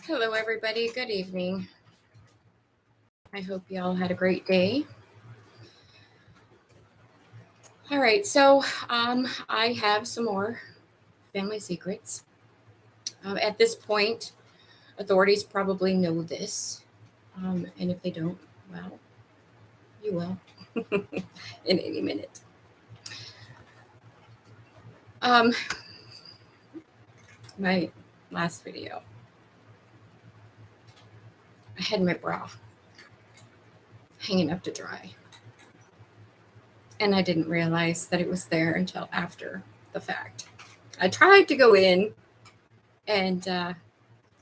Hello, everybody. Good evening. I hope you all had a great day. All right, so I have some more family secrets. At this point, authorities probably know this, and if they don't, well, you will in any minute. My last video, I had my bra hanging up to dry, and I didn't realize that it was there until after the fact. I tried to go in and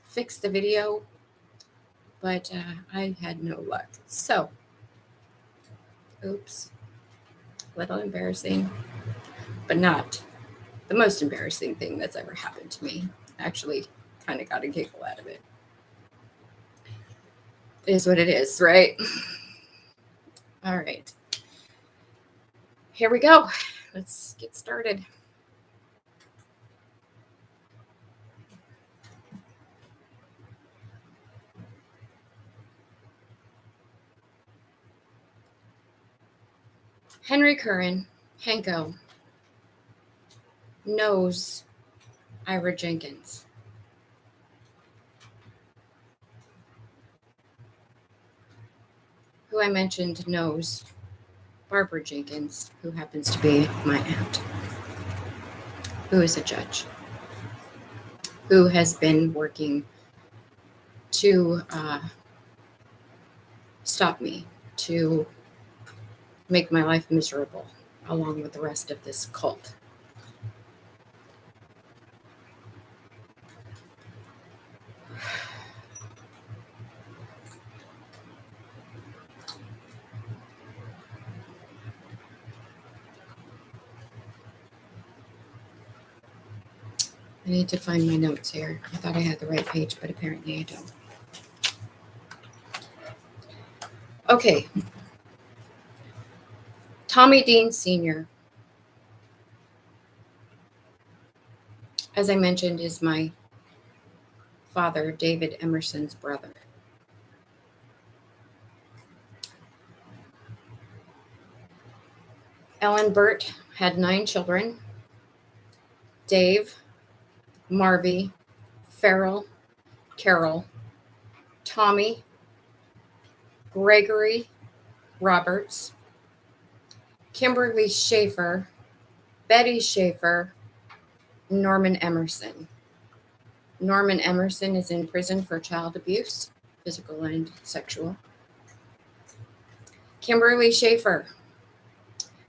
fix the video, but I had no luck. So, oops, a little embarrassing, but not the most embarrassing thing that's ever happened to me. Actually, kind of got a giggle out of it. It is what it is, right? All right. Here we go. Let's get started. Henry Curran, Hanko, knows Ira Jenkins. Who I mentioned knows Barbara Jenkins, who happens to be my aunt, who is a judge, who has been working to stop me, to make my life miserable, along with the rest of this cult. I need to find my notes here. I thought I had the right page, but apparently I don't. Okay. Tommy Dean Sr., as I mentioned, is my father, David Emerson's brother. Ellen Burt had 9 children. Dave, Marvy, Farrell, Carol, Tommy, Gregory Roberts, Kimberly Schaefer, Betty Schaefer, Norman Emerson. Norman Emerson is in prison for child abuse, physical and sexual. Kimberly Schaefer.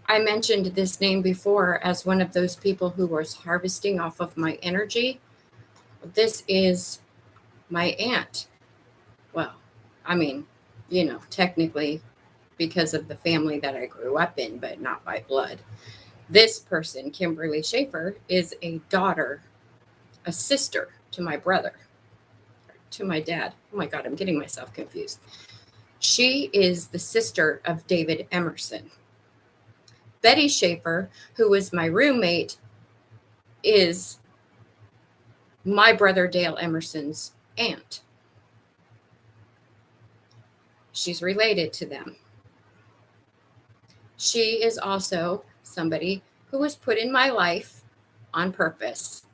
I mentioned this name before as one of those people who was harvesting off of my energy. This is my aunt. Well, I mean, technically because of the family that I grew up in, but not by blood. This person, Kimberly Schaefer, is a daughter, a sister to my brother, to my dad. Oh my God, I'm getting myself confused. She is the sister of David Emerson. Betty Schaefer, who was my roommate, is my brother Dale Emerson's aunt. She's related to them. She is also somebody who was put in my life on purpose.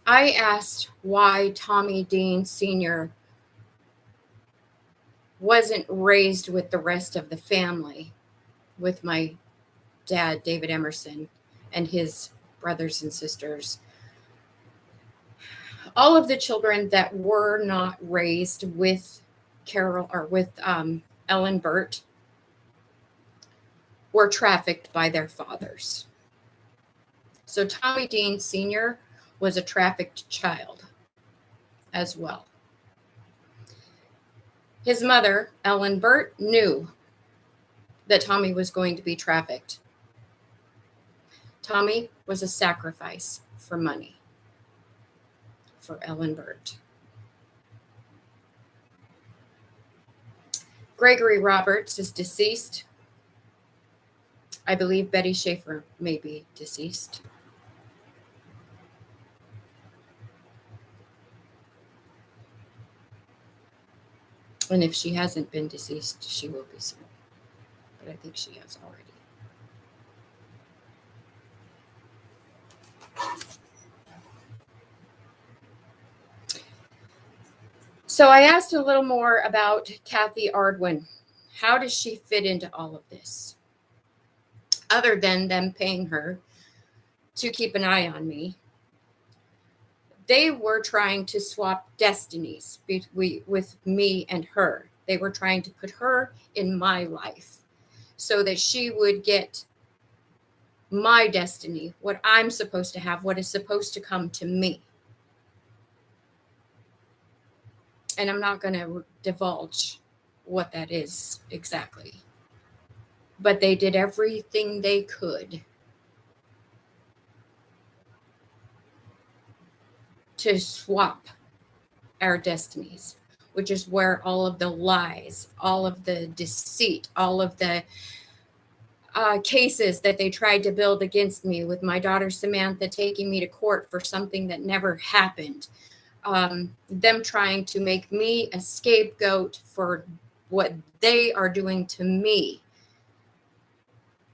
I asked why Tommy Dean Sr. wasn't raised with the rest of the family, with my dad, David Emerson, and his brothers and sisters. All of the children that were not raised with Carol or with Ellen Burt were trafficked by their fathers. So Tommy Dean Sr. was a trafficked child as well. His mother, Ellen Burt, knew that Tommy was going to be trafficked. Tommy was a sacrifice for money for Ellen Burt. Gregory Roberts is deceased. I believe Betty Schaefer may be deceased. And if she hasn't been deceased, she will be soon. But I think she has already. So I asked a little more about Kathy Ardwin. How does she fit into all of this? Other than them paying her to keep an eye on me, they were trying to swap destinies with me and her. They were trying to put her in my life so that she would get my destiny, what I'm supposed to have, what is supposed to come to me. And I'm not going to divulge what that is exactly. But they did everything they could to swap our destinies, which is where all of the lies, all of the deceit, all of the cases that they tried to build against me, with my daughter Samantha taking me to court for something that never happened, them trying to make me a scapegoat for what they are doing to me.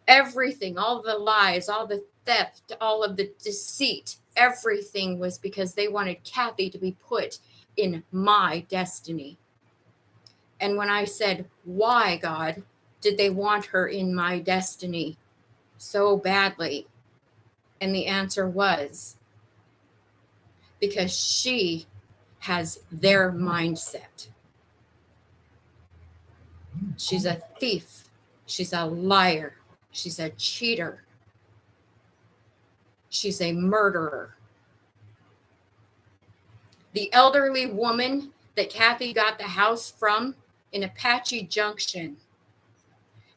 Everything, all the lies, all the theft, all of the deceit, everything was because they wanted Kathy to be put in my destiny. And when I said, why, God, did they want her in my destiny so badly? And the answer was, because she has their mindset. She's a thief. She's a liar. She's a cheater. She's a murderer. The elderly woman that Kathy got the house from in Apache Junction,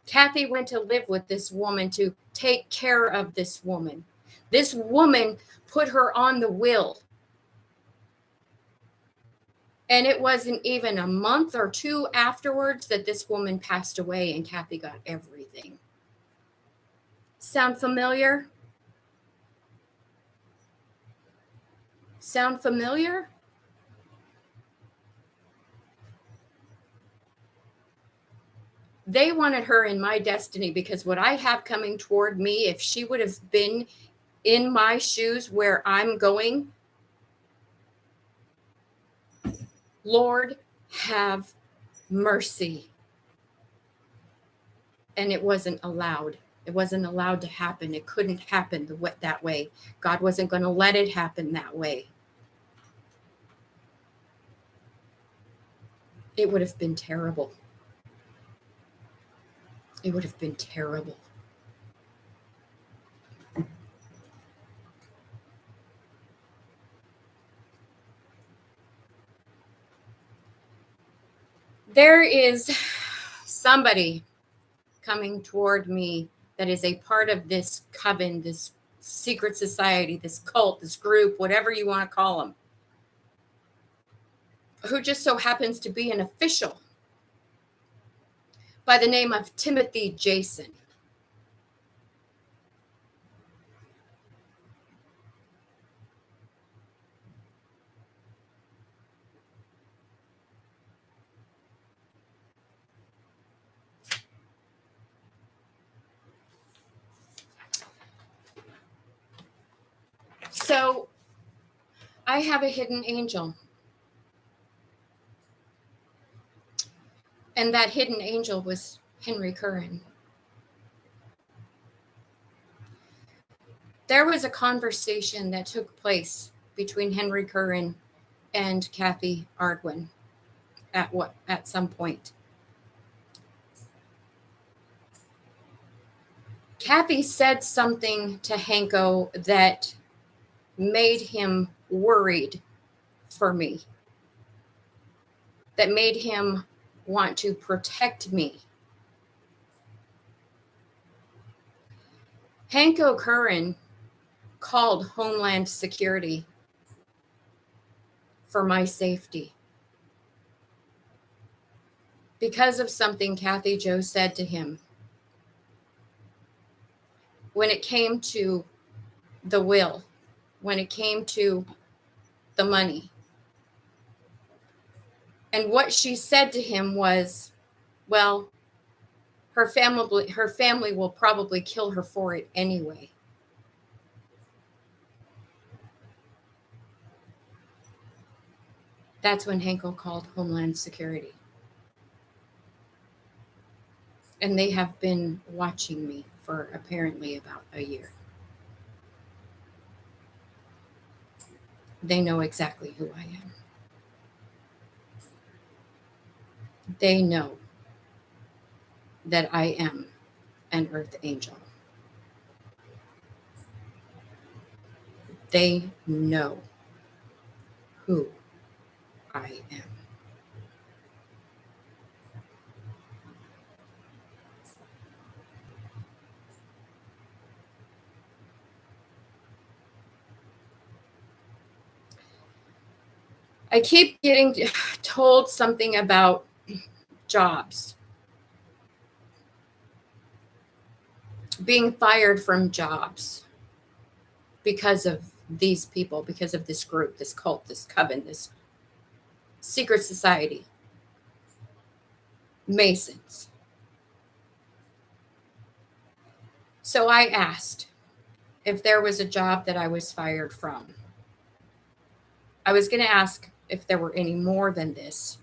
Kathy went to live with this woman to take care of this woman. This woman put her on the will. And it wasn't even a month or two afterwards that this woman passed away and Kathy got everything. Sound familiar? Sound familiar? They wanted her in my destiny because what I have coming toward me, if she would have been in my shoes where I'm going, Lord, have mercy. And it wasn't allowed. It wasn't allowed to happen. It couldn't happen that way. God wasn't going to let it happen that way. It would have been terrible. It would have been terrible. There is somebody coming toward me that is a part of this coven, this secret society, this cult, this group, whatever you want to call them, who just so happens to be an official by the name of Timothy Jason. So I have a hidden angel. And that hidden angel was Henry Curran. There was a conversation that took place between Henry Curran and Kathy Ardwin at some point. Kathy said something to Hanko that made him worried for me, that made him want to protect me. Hanko Curran called Homeland Security for my safety because of something Kathy Jo said to him. when it came to the will, when it came to the money. And what she said to him was, well, her family will probably kill her for it anyway. That's when Henkel called Homeland Security. And they have been watching me for apparently about a year. They know exactly who I am. They know that I am an earth angel. They know who I am. I keep getting told something about jobs, being fired from jobs because of these people, because of this group, this cult, this coven, this secret society, Masons. So I asked if there was a job that I was fired from. I was going to ask if there were any more than this,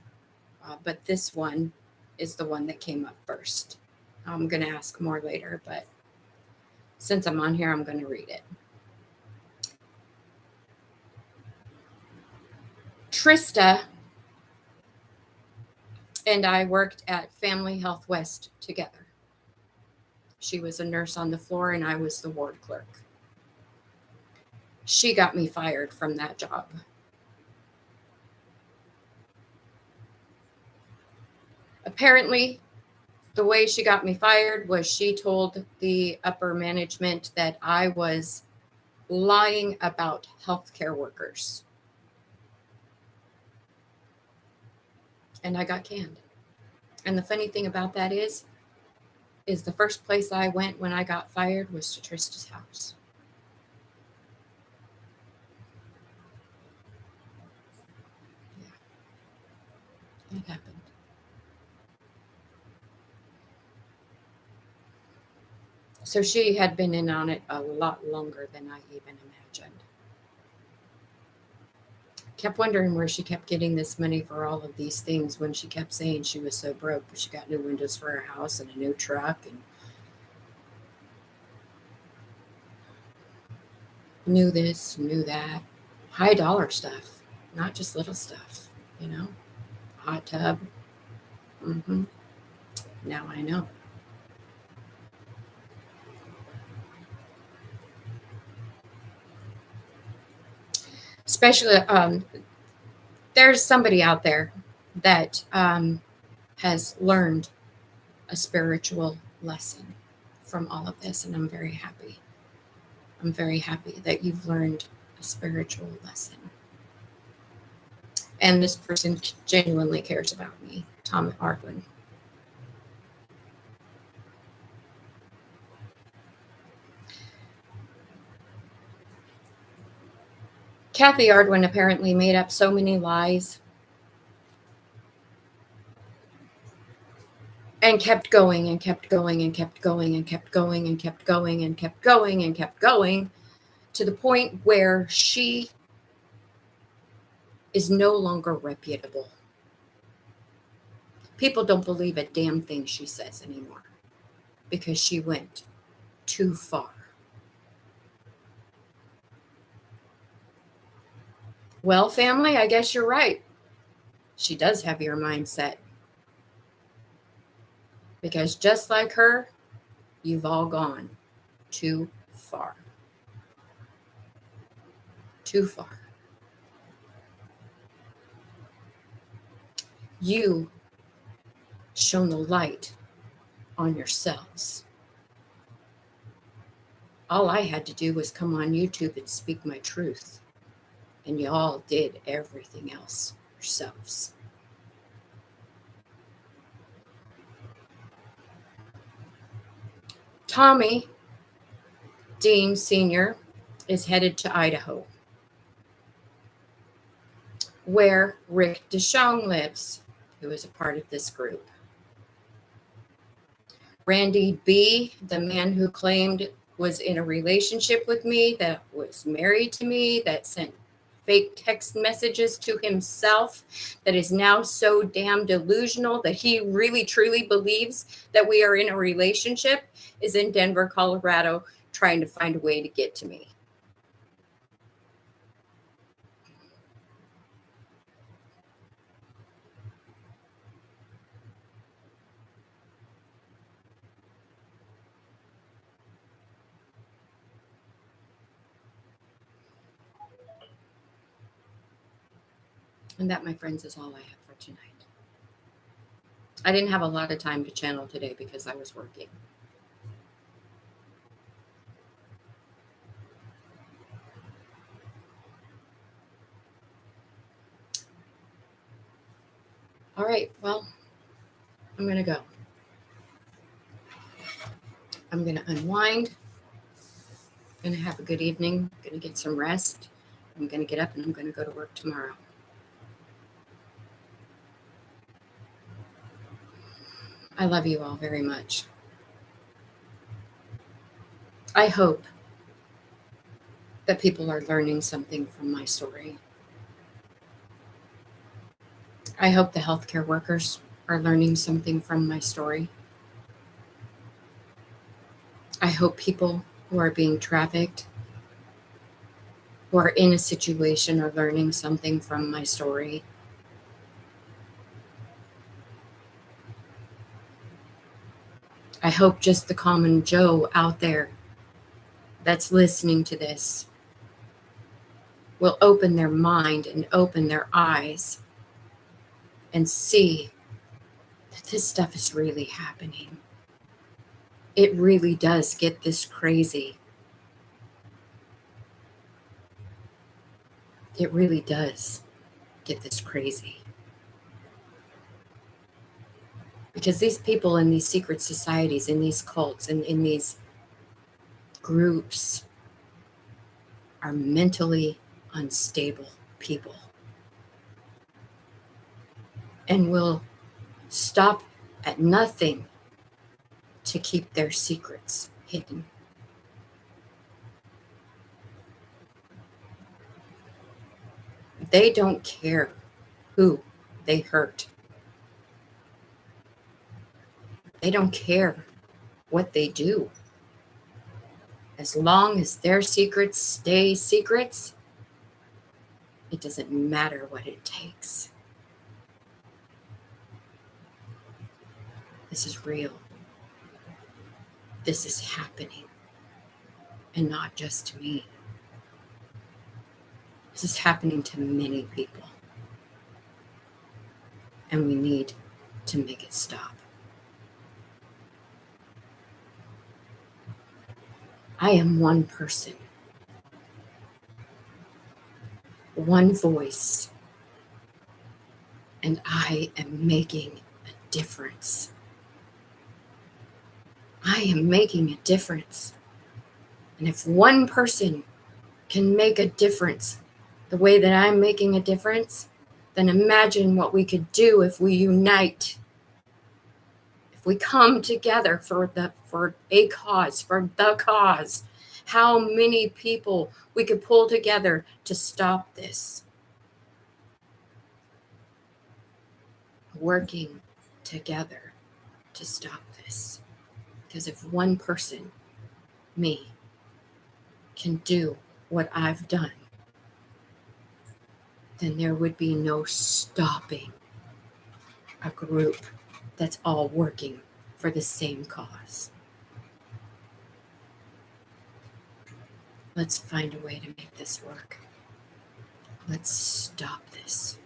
but this one is the one that came up first. I'm going to ask more later, but since I'm on here, I'm going to read it. Trista and I worked at Family Health West together. She was a nurse on the floor and I was the ward clerk. She got me fired from that job. Apparently, the way she got me fired was she told the upper management that I was lying about healthcare workers. And I got canned. And the funny thing about that is the first place I went when I got fired was to Trista's house. Yeah. It happened. So she had been in on it a lot longer than I even imagined. Kept wondering where she kept getting this money for all of these things when she kept saying she was so broke, but she got new windows for her house and a new truck and knew this, knew that. High dollar stuff, not just little stuff, hot tub. Now I know. Especially, there's somebody out there that has learned a spiritual lesson from all of this, and I'm very happy. I'm very happy that you've learned a spiritual lesson. And this person genuinely cares about me, Tom Ardwin. Kathy Ardwin apparently made up so many lies and kept going and kept going and kept going and kept going and kept going and kept going and kept going to the point where she is no longer reputable. People don't believe a damn thing she says anymore because she went too far. Well, family, I guess you're right. She does have your mindset. Because just like her, you've all gone too far. Too far. You shone the light on yourselves. All I had to do was come on YouTube and speak my truth. And y'all did everything else yourselves. Tommy Dean Sr. is headed to Idaho, where Rick DeShong lives, who is a part of this group. Randy B., the man who claimed was in a relationship with me, that was married to me, that sent fake text messages to himself, that is now so damn delusional that he really truly believes that we are in a relationship, is in Denver, Colorado, trying to find a way to get to me. And that, my friends, is all I have for tonight. I didn't have a lot of time to channel today because I was working. All right, well, I'm going to go. I'm going to unwind. I'm going to have a good evening. I'm going to get some rest. I'm going to get up and I'm going to go to work tomorrow. I love you all very much. I hope that people are learning something from my story. I hope the healthcare workers are learning something from my story. I hope people who are being trafficked, who are in a situation, are learning something from my story. I hope just the common Joe out there that's listening to this will open their mind and open their eyes and see that this stuff is really happening. It really does get this crazy. It really does get this crazy. Because these people in these secret societies, in these cults, and in these groups are mentally unstable people and will stop at nothing to keep their secrets hidden. They don't care who they hurt. They don't care what they do. As long as their secrets stay secrets, it doesn't matter what it takes. This is real. This is happening. And not just to me. This is happening to many people. And we need to make it stop. I am one person, one voice, and I am making a difference. I am making a difference. And if one person can make a difference the way that I'm making a difference, then imagine what we could do if we unite. If we come together for a cause, for the cause, how many people we could pull together to stop this. Working together to stop this. Because if one person, me, can do what I've done, then there would be no stopping a group that's all working for the same cause. Let's find a way to make this work. Let's stop this.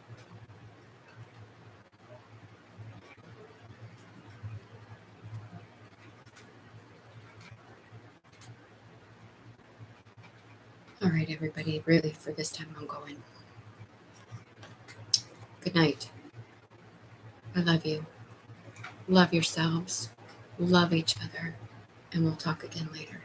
All right, everybody, really, for this time I'm going. Good night. I love you. Love yourselves. Love each other. And we'll talk again later.